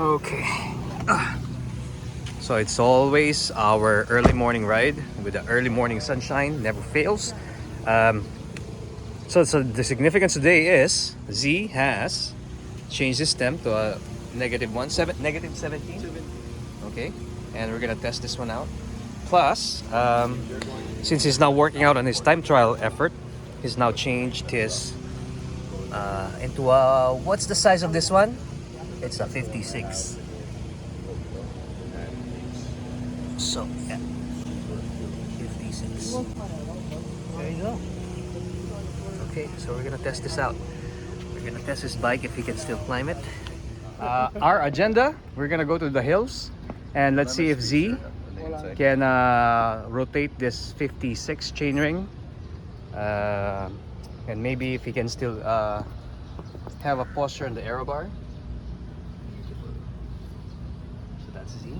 Okay. So it's always our early morning ride with the early morning sunshine, never fails. Um, so the significance today is Z has changed his temp to a negative 17. Okay, and we're gonna test this one out. Plus, since he's now working out on his time trial effort, he's now changed his into a, what's the size of this one? It's a 56. So yeah, 56. There you go. Okay, so we're gonna test this out. We're gonna test his bike if he can still climb it. Our agenda: we're gonna go to the hills, and let's see if Z can rotate this 56 chainring, and maybe if he can still have a posture in the aero bar. So that's Z,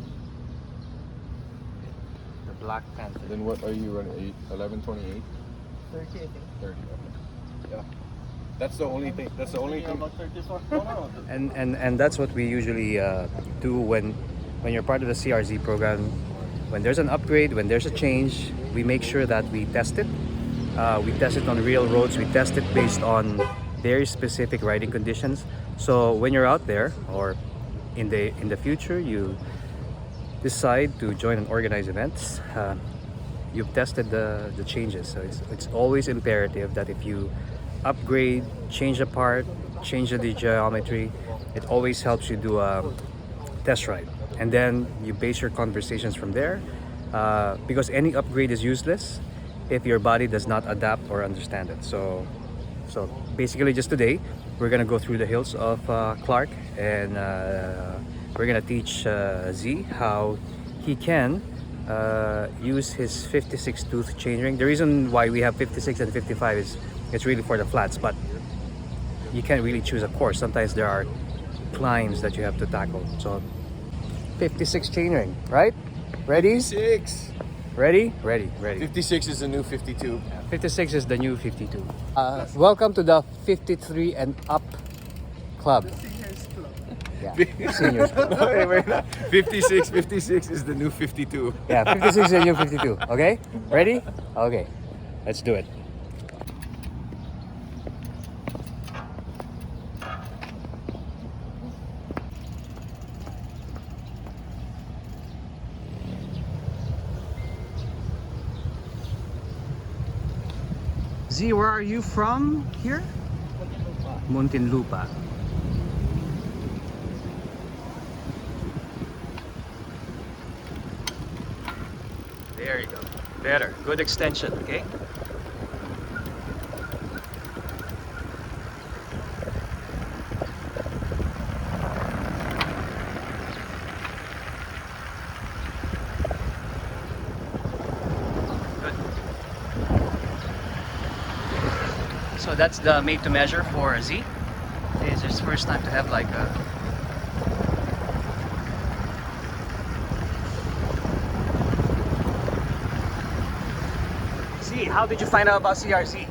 the Black Panther. Then what are you running? 11:28? 30, I think. 30. Okay. Yeah. That's the only thing. That's the only thing. About 34. And that's what we usually do when you're part of the CRZ program. When there's an upgrade, when there's a change, we make sure that we test it. We test it on real roads. We test it based on very specific riding conditions. So when you're out there, or in the future, you decide to join an organized event, you've tested the changes. So it's always imperative that if you upgrade, change a part, change the geometry, it always helps you do a test ride, and then you base your conversations from there, because any upgrade is useless if your body does not adapt or understand it. So basically, just today we're gonna go through the hills of Clark, and we're gonna teach Z how he can use his 56 tooth chainring. The reason why we have 56 and 55 is it's really for the flats, but you can't really choose a course. Sometimes there are climbs that you have to tackle. So 56 chainring, right? Ready? 56. Ready? 56 is the new 52. 56 is the new 52. Welcome to the 53 and up club. Yeah, seniors club. Wait. 56 is the new 52. Yeah, 56 is the new 52. Okay? Ready? Okay. Let's do it. Z, where are you from here? Muntinlupa. There you go. Better. Good extension, okay? Good. So that's the made to measure for Z. It's his first time to have like a Z. How did you find out about CRZ?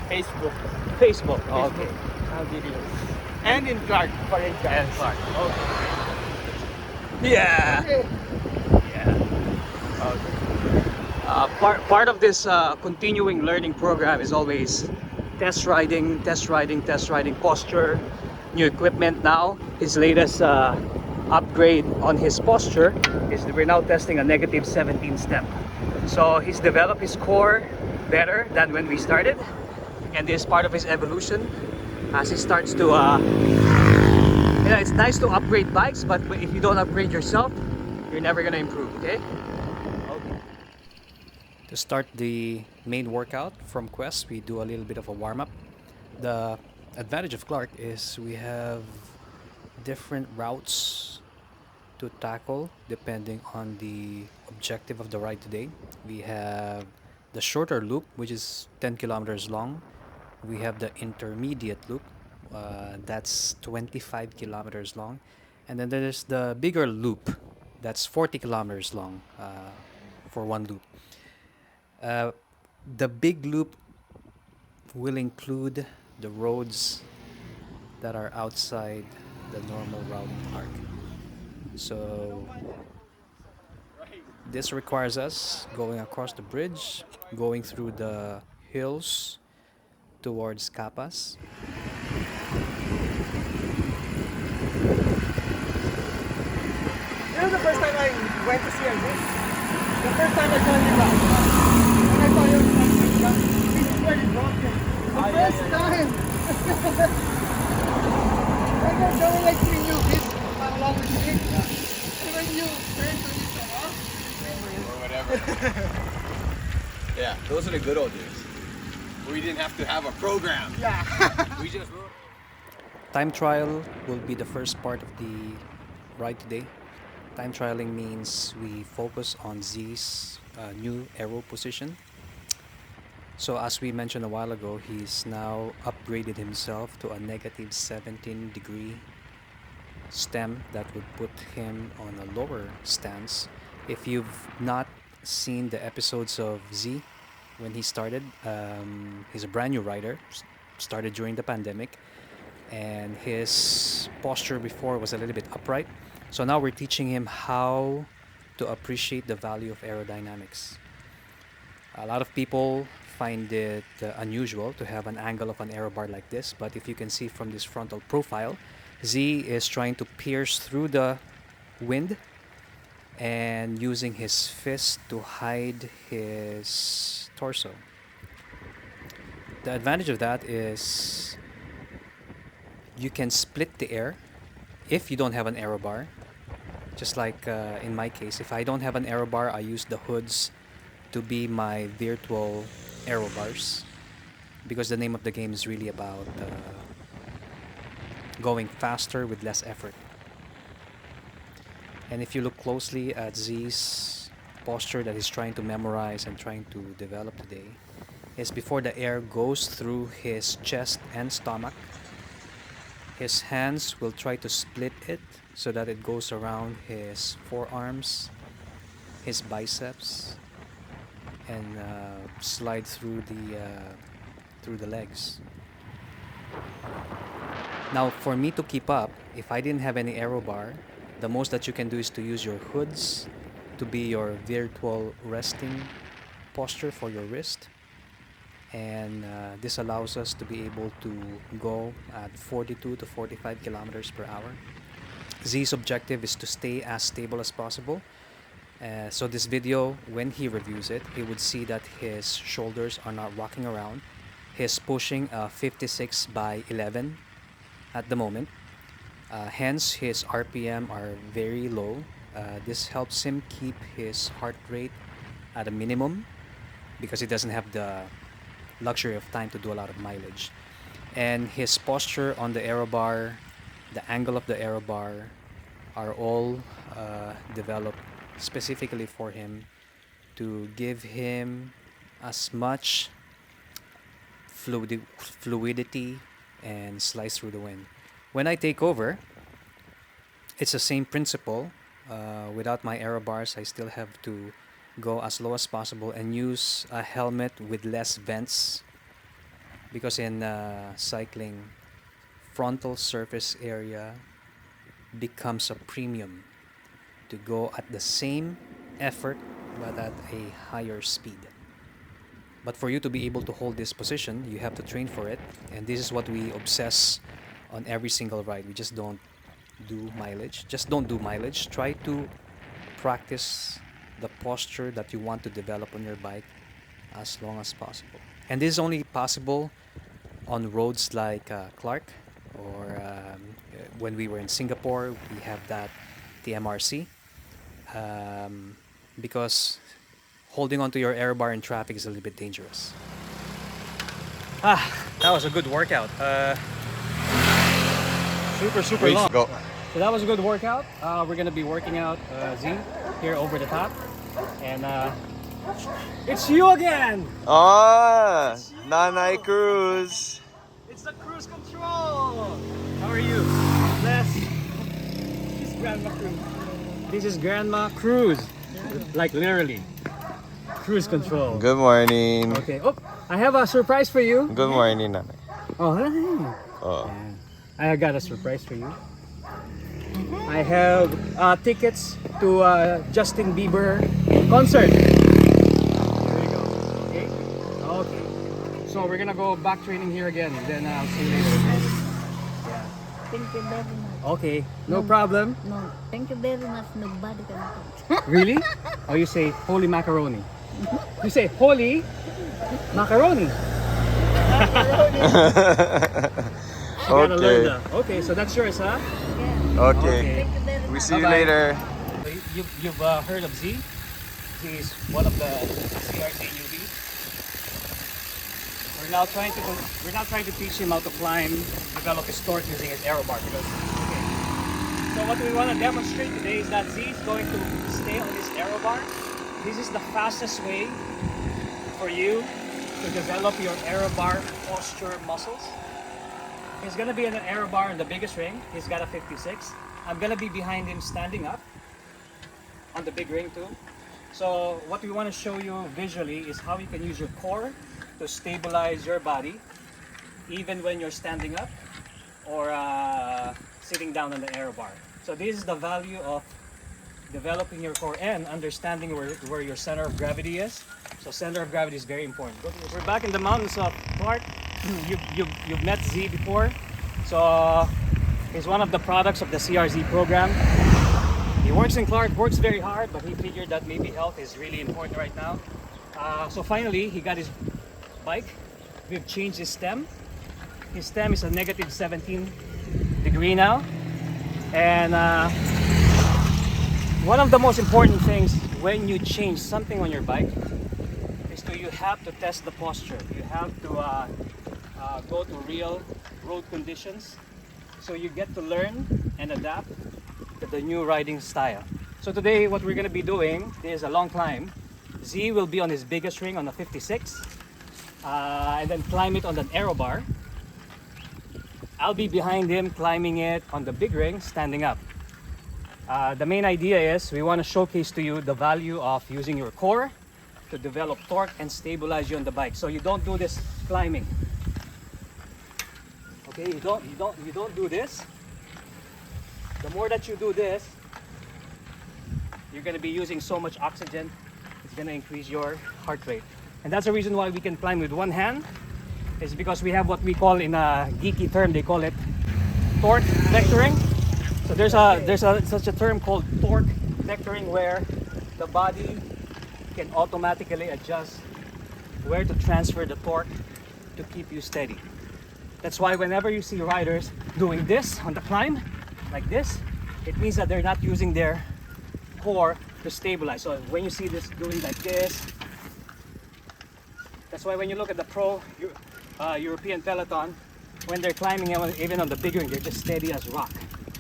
Facebook. Facebook. Oh, okay. Videos. And in Clark. For in Clark. And Clark. Okay. Yeah. Okay. Yeah. Okay. Part of this continuing learning program is always test riding, posture, new equipment. Now his latest upgrade on his posture is we're now testing a negative 17 step. So he's developed his core better than when we started, and this is part of his evolution as he starts to it's nice to upgrade bikes, but if you don't upgrade yourself, you're never gonna improve. Okay. To start the main workout from Quest, we do a little bit of a warm-up. The advantage of Clark is we have different routes to tackle depending on the objective of the ride today. We have the shorter loop, which is 10 kilometers long. We have the intermediate loop, that's 25 kilometers long. And then there's the bigger loop, that's 40 kilometers long for one loop. The big loop will include the roads that are outside the normal routing arc. So this requires us going across the bridge, going through the hills towards Capas. You know the first time I went to CRZ? The first time I saw you back. When I saw you back, this is where you dropped it. The first time! And then there were like 3 new kids along with me. And when you turned to me, Or whatever. Yeah, those are the good old days. We didn't have to have a program. yeah. We just wrote. Time trial will be the first part of the ride today. Time trialing means we focus on Z's new aero position. So as we mentioned a while ago, he's now upgraded himself to a negative 17-degree stem that would put him on a lower stance. If you've not seen the episodes of Z when he started, he's a brand new rider, started during the pandemic, and his posture before was a little bit upright. So now we're teaching him how to appreciate the value of aerodynamics. A lot of people find it unusual to have an angle of an aero bar like this, but if you can see from this frontal profile, Z is trying to pierce through the wind and using his fist to hide his torso. The advantage of that is you can split the air if you don't have an aero bar. Just like in my case, if I don't have an aero bar, I use the hoods to be my virtual aero bars, because the name of the game is really about going faster with less effort. And if you look closely at Z's posture that he's trying to memorize and trying to develop today, is before the air goes through his chest and stomach, his hands will try to split it so that it goes around his forearms, his biceps, and slide through the legs. Now, for me to keep up, if I didn't have any aero bar, the most that you can do is to use your hoods to be your virtual resting posture for your wrist. And this allows us to be able to go at 42 to 45 kilometers per hour. Z's objective is to stay as stable as possible. So this video, when he reviews it, he would see that his shoulders are not rocking around. He's pushing 56 by 11 at the moment. Hence, his RPM are very low. This helps him keep his heart rate at a minimum because he doesn't have the luxury of time to do a lot of mileage. And his posture on the aero bar, the angle of the aero bar are all developed specifically for him to give him as much fluidity and slice through the wind. When I take over, it's the same principle. Without my aero bars, I still have to go as low as possible and use a helmet with less vents, because in cycling, frontal surface area becomes a premium to go at the same effort but at a higher speed. But for you to be able to hold this position, you have to train for it, and this is what we obsess on every single ride. We just don't do mileage. Just don't do mileage. Try to practice the posture that you want to develop on your bike as long as possible. And this is only possible on roads like Clark, or when we were in Singapore, we have that the MRC, because holding onto your aero bar in traffic is a little bit dangerous. That was a good workout. Super long. Go. So that was a good workout. We're gonna be working out Z here over the top, and it's you again. Ah, Nanay CRUZ. It's the cruise control. How are you? Bless. This is Grandma Cruz. This is Grandma CRUZ, like literally. Cruise control. Good morning. Okay. Oh, I have a surprise for you. Good morning, Nanay. Oh, hi. Oh. I got a surprise for you. I have tickets to Justin Bieber concert. There you go. Okay? Okay. So we're gonna go back training here again, and then I'll see you later. Yeah. Thank you very much. Okay, no problem. No, thank you very much. Nobody can touch. Really? Oh, you say holy macaroni. You say holy macaroni. I gotta learn Okay. that. Okay, so that's yours, huh? Yeah. Okay. Thank you very We much. see you Bye-bye. later. You've heard of Z? Z is one of the CRZ newbies. We're now trying to teach him how to climb, develop his torque using his aero bar. Because, okay. So what we want to demonstrate today is that Z is going to stay on his aero bar. This is the fastest way for you to develop your aero bar posture muscles. He's gonna be in an aero bar in the biggest ring. He's got a 56. I'm gonna be behind him standing up on the big ring too. So what we want to show you visually is how you can use your core to stabilize your body even when you're standing up or sitting down on the aero bar. So this is the value of developing your core and understanding where your center of gravity is. So center of gravity is very important. We're back in the mountains of Clark. You've met Z before. So he's one of the products of the CRZ program. He works in Clark, works very hard, but he figured that maybe health is really important right now. So finally, he got his bike. We've changed his stem. His stem is a negative 17 degree now. And one of the most important things when you change something on your bike is you have to test the posture. You have to go to real road conditions. So you get to learn and adapt to the new riding style. So today what we're going to be doing is a long climb. Z will be on his biggest ring on the 56 and then climb it on an aero bar. I'll be behind him climbing it on the big ring standing up. The main idea is we want to showcase to you the value of using your core to develop torque and stabilize you on the bike. So you don't do this climbing. Okay, you don't do this. The more that you do this, you're going to be using so much oxygen, it's going to increase your heart rate. And that's the reason why we can climb with one hand, is because we have what we call, in a geeky term, they call it torque vectoring. So there's such a term called torque vectoring, where the body can automatically adjust where to transfer the torque to keep you steady. That's why whenever you see riders doing this on the climb, like this, it means that they're not using their core to stabilize. So when you see this doing like this, that's why when you look at the pro European peloton, when they're climbing even on the big ring, they're just steady as rock.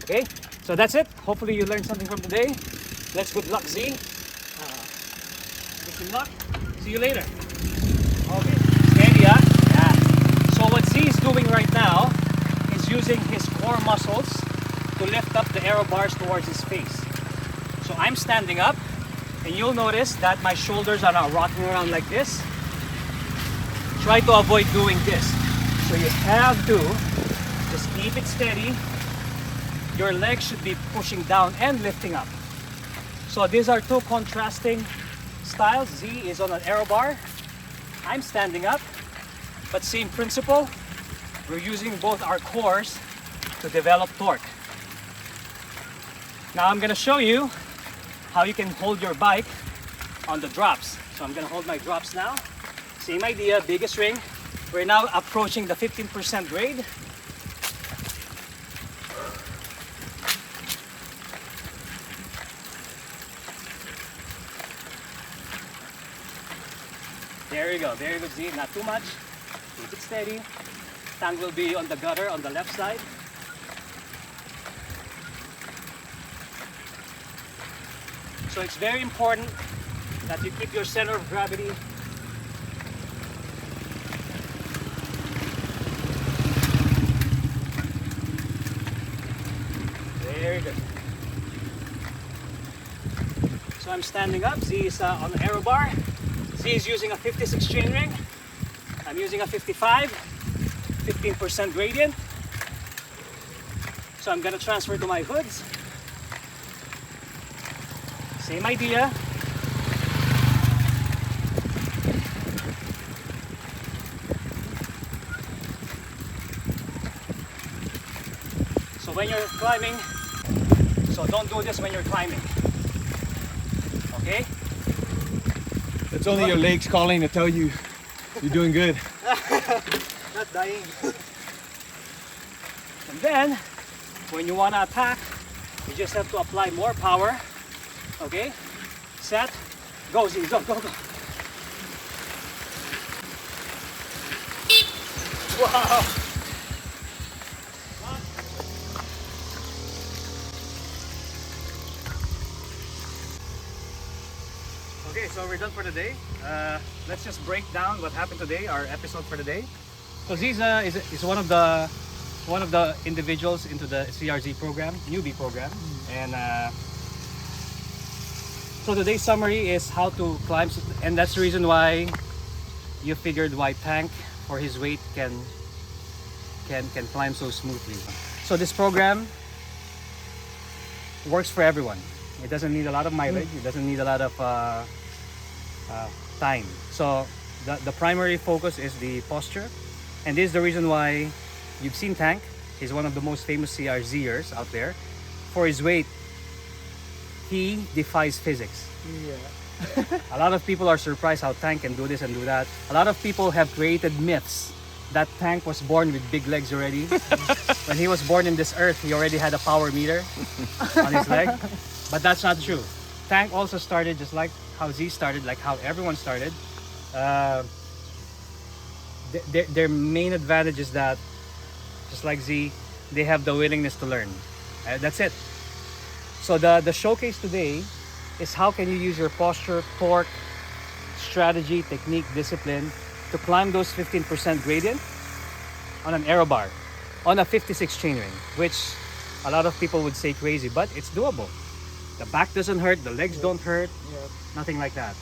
Okay, so that's it. Hopefully you learned something from today. Let's good luck, Z. Wish you luck. See you later. Okay, steady, huh? Yeah. So what Z is doing right now is using his core muscles to lift up the aero bars towards his face. So I'm standing up, and you'll notice that my shoulders are now rocking around like this. Try to avoid doing this. So you have to just keep it steady. Your legs should be pushing down and lifting up. So these are two contrasting styles. Z is on an aero bar. I'm standing up, but same principle. We're using both our cores to develop torque. Now I'm gonna show you how you can hold your bike on the drops. So I'm gonna hold my drops now. Same idea, biggest ring. We're now approaching the 15% grade. There you go, very good, Z, not too much. Keep it steady. Tongue will be on the gutter on the left side. So it's very important that you keep your center of gravity very good. So I'm standing up. Z is on the aero bar. Z is using a 56 chain ring. I'm using a 55, 15% gradient. So I'm gonna transfer to my hoods. Same idea. So when you're climbing, so don't do this when you're climbing. Okay? It's only your legs calling to tell you you're doing good. Not dying. And then, when you wanna attack, you just have to apply more power. Okay? Set. Go, Z, go, go, go. Wow! Okay, so we're done for the day. Let's just break down what happened today, our episode for the day. So Ziza is one of the individuals into the CRZ program, newbie program, and so today's summary is how to climb, and that's the reason why you figured why Tank, for his weight, can climb so smoothly. So this program works for everyone. It doesn't need a lot of mileage. It doesn't need a lot of time. So the primary focus is the posture, and this is the reason why you've seen Tank. He's one of the most famous CRZers out there. For his weight, he defies physics. Yeah. A lot of people are surprised how Tank can do this and do that. A lot of people have created myths that Tank was born with big legs already. When he was born in this earth, he already had a power meter on his leg. But that's not true. Tank also started just like how Z started, like how everyone started. Their main advantage is that, just like Z, they have the willingness to learn. That's it. So the showcase today is how can you use your posture, torque, strategy, technique, discipline to climb those 15% gradient on an aero bar, on a 56 chainring, which a lot of people would say crazy, but it's doable. The back doesn't hurt, the legs don't hurt, nothing like that,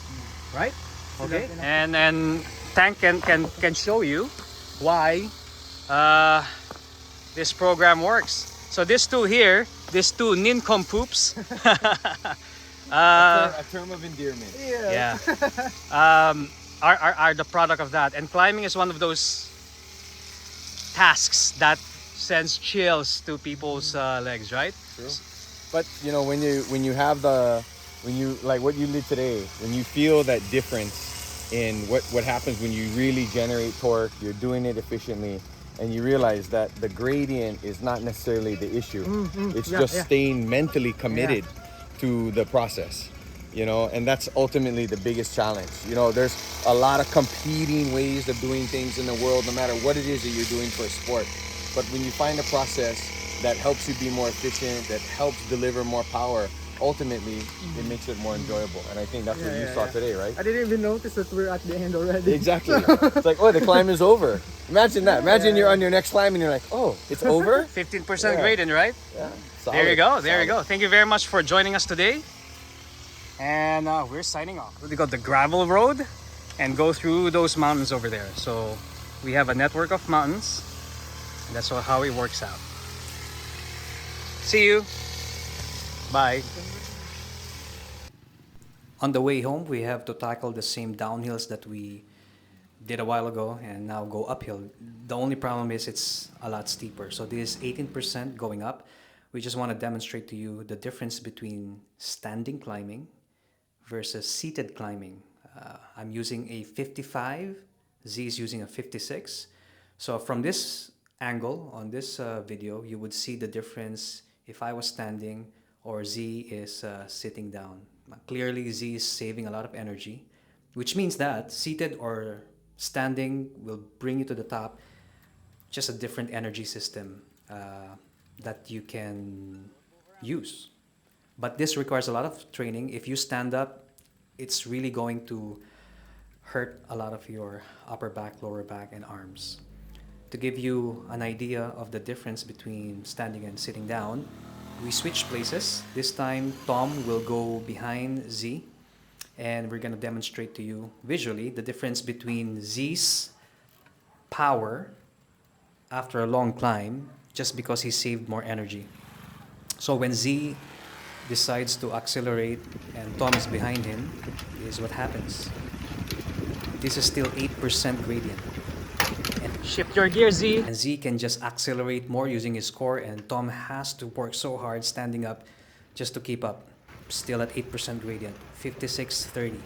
right? Okay, and Tank can show you why this program works. So these two here, these two nincompoops, A term of endearment. yeah, are the product of that. And climbing is one of those tasks that sends chills to people's legs, right? True. But you know, when you like what you did today, when you feel that difference in what happens when you really generate torque, you're doing it efficiently, and you realize that the gradient is not necessarily the issue. It's just staying mentally committed to the process, you know, and that's ultimately the biggest challenge. You know, there's a lot of competing ways of doing things in the world, no matter what it is that you're doing for a sport. But when you find a process that helps you be more efficient, that helps deliver more power, ultimately it makes it more enjoyable. And I think that's what you saw today, right? I didn't even notice that we're at the end already. Exactly. It's like, oh, the climb is over. Imagine that. Imagine you're on your next climb and you're like, oh, it's over? 15% gradient, right? Yeah. There you go. Solid. There you go. Thank you very much for joining us today. And we're signing off. We got the gravel road and go through those mountains over there. So we have a network of mountains. And that's how it works out. See you. Bye. On the way home, we have to tackle the same downhills that we did a while ago and now go uphill. The only problem is it's a lot steeper. So this is 18% going up. We just want to demonstrate to you the difference between standing climbing versus seated climbing. I'm using a 55, Z is using a 56. So from this angle on this video, you would see the difference if I was standing or Z is sitting down. Clearly Z is saving a lot of energy, which means that seated or standing will bring you to the top. Just a different energy system that you can use. But this requires a lot of training. If you stand up, it's really going to hurt a lot of your upper back, lower back, and arms. To give you an idea of the difference between standing and sitting down, we switch places. This time, Tom will go behind Z, and we're going to demonstrate to you visually the difference between Z's power after a long climb just because he saved more energy. So when Z decides to accelerate and Tom is behind him, is what happens. This is still 8% gradient. And Shift your gear, Z. and Z can just accelerate more using his core, and Tom has to work so hard standing up just to keep up. Still at 8% gradient, 56.30.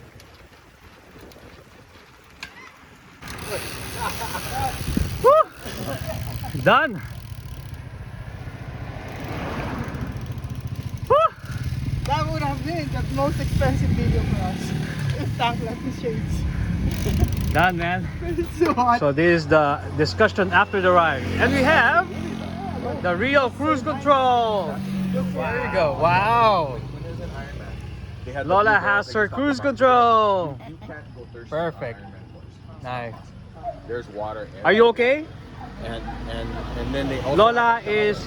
Done. That would have been the most expensive video for us. If Tank left the shades. Done, man. It's so hot. So this is the discussion after the ride. And we have the real cruise control. There you go. Wow. They had the Lola people has that her can cruise stop control. You can't go thirsty. Perfect. on Ironman course. Nice. There's water. Are you okay? And then they also Lola is...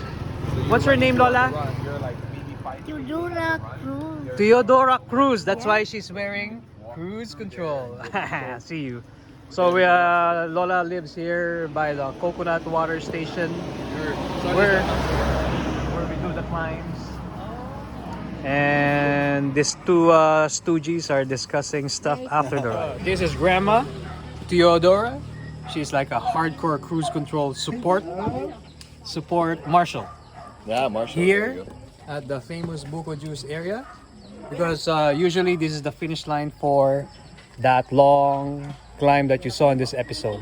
What's her name, Lola? You're like maybe 5 Tudura Cruz. Theodora Cruz. That's why she's wearing cruise control. See you. So Lola lives here by the Coconut Water Station where we do the climbs. And these two stooges are discussing stuff after the ride. This is Grandma Theodora. She's like a hardcore cruise control support Marshall. Yeah, Marshall. Here at the famous Buko Juice area, because usually this is the finish line for that long climb that you saw in this episode.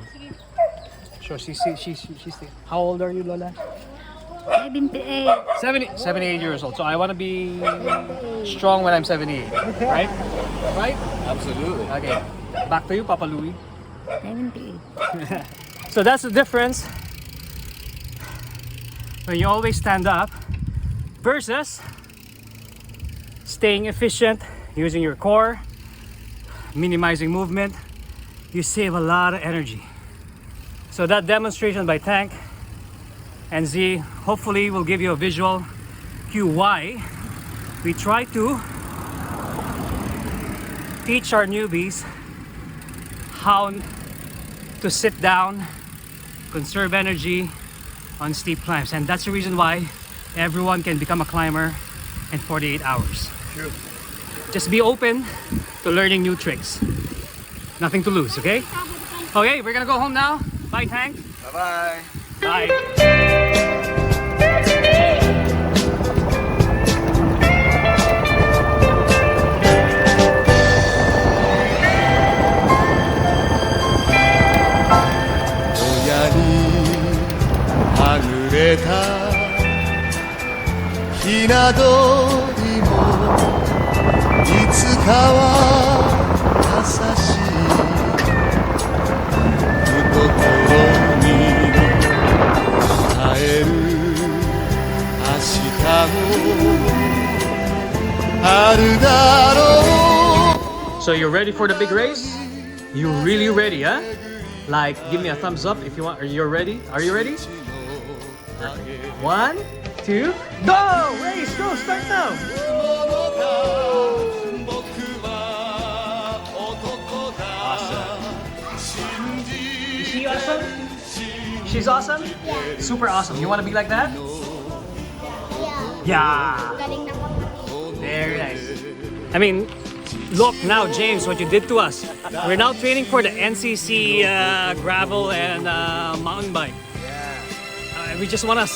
Sure, she's how old are you, Lola? 78. 78 years old. So I want to be strong when I'm 78, right? Right? Absolutely. Okay. Back to you, Papa Louie. 78. So that's the difference when you always stand up versus staying efficient, using your core, minimizing movement. You save a lot of energy. So that demonstration by Tank and Z hopefully will give you a visual cue why we try to teach our newbies how to sit down, conserve energy on steep climbs. And that's the reason why everyone can become a climber in 48 hours. True. Just be open to learning new tricks. Nothing to lose, okay? Okay, we're gonna go home now. Bye, Tank. Bye-bye. Bye.親にはぐれたひな鳥もいつかは優しい懐に耐える明日もあるだろう So you're ready for the big race? You really ready, huh? Like, give me a thumbs up if you want. Are you ready? Are you ready? Perfect. 1, 2, go! Race, go! Start now! Awesome. Is she awesome? She's awesome? Yeah. Super awesome. You want to be like that? Yeah. Galing na kapatid. Very nice. I mean, look now, James, what you did to us. We're now training for the NCC gravel and mountain bike. We just want to,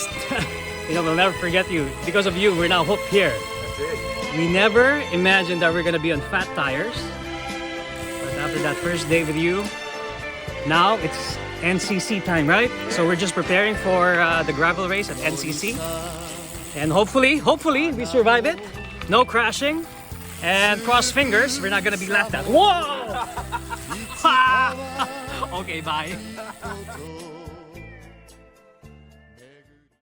we'll never forget you. Because of you, we're now hooked here. That's it. We never imagined that we're going to be on fat tires. But after that first day with you, now it's NCC time, right? So we're just preparing for the gravel race at NCC. And hopefully we survive it. No crashing. And cross fingers, we're not gonna be laughed at. Whoa! Okay, bye.